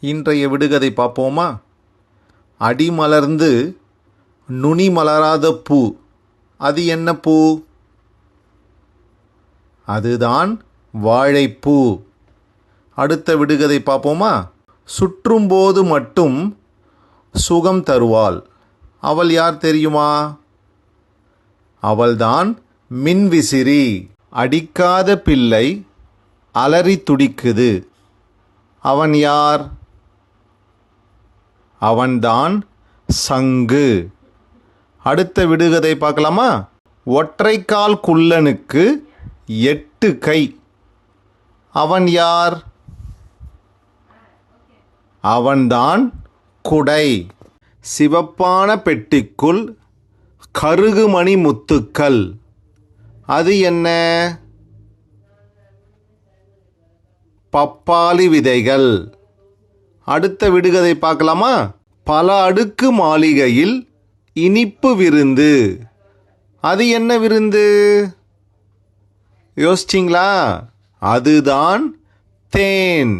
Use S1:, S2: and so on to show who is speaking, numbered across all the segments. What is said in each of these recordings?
S1: இன்றைய விடுகதை பார்ப்போமா? அடி மலர்ந்து நுனி மலராத பூ, அது என்ன பூ? அதுதான் வாழைப்பூ. அடுத்த விடுகதை பார்ப்போமா? சுற்றும்போது மட்டும் சுகம் தருவாள், அவள் யார் தெரியுமா? அவள்தான் மின்விசிறி. அடிக்காத பிள்ளை அலறி துடிக்குது, அவன் யார்? அவன்தான் சங்கு. அடுத்த விடுகதை பார்க்கலாமா? ஒற்றைக்கால் குள்ளனுக்கு 8 கை, அவன் யார்? அவன்தான் குடை. சிவப்பான பெட்டிக்குள் கருகுமணி முத்துக்கள், அது என்ன? பப்பாளி விதைகள். அடுத்த விடுகதை பார்க்கலாமா? பல அடுக்கு மாளிகையில் இனிப்பு விருந்து, அது என்ன விருந்து? யோசிச்சிங்களா? அதுதான் தேன்.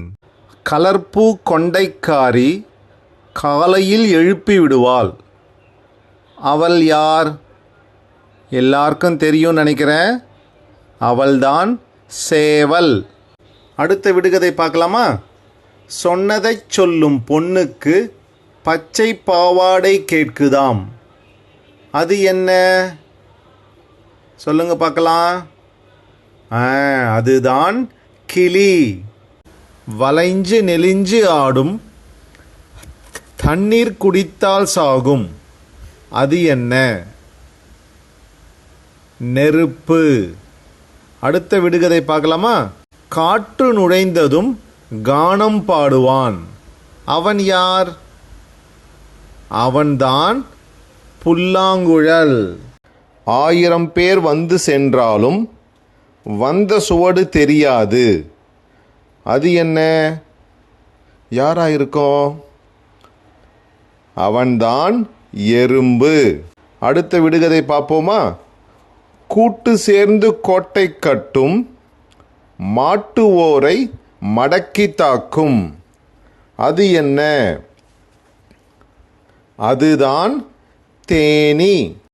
S1: கலர்பூ கொண்டைக்காரி காலையில் எழுப்பி விடுவாள், அவள் யார்? எல்லாருக்கும் தெரியும் நினைக்கிறேன். அவள்தான் சேவல். அடுத்த விடுகதை பார்க்கலாமா? சொன்னதைச் சொல்லும் பொண்ணுக்கு பச்சை பாவாடை கேட்குதாம், அது என்ன? சொல்லுங்க பார்க்கலாம். அதுதான் கிளி. வளைஞ்சு நெளிஞ்சு ஆடும், தண்ணீர் குடித்தால் சாகும், அது என்ன? நெருப்பு. அடுத்த விடுகதை பார்க்கலாமா? காற்று நுழைந்ததும் கானம் பாடுவான், அவன் யார்? அவன்தான் புல்லாங்குழல். 1000 பேர் வந்து சென்றாலும் வந்த சுவடு தெரியாது, அது என்ன? யாராயிருக்கும்? அவன்தான் எறும்பு. அடுத்த விடுகதை பார்ப்போமா? கூட்டு சேர்ந்து கோட்டை கட்டும், மாட்டுவோரை மடக்கி தாக்கும், அது என்ன? அதுதான் தேனீ.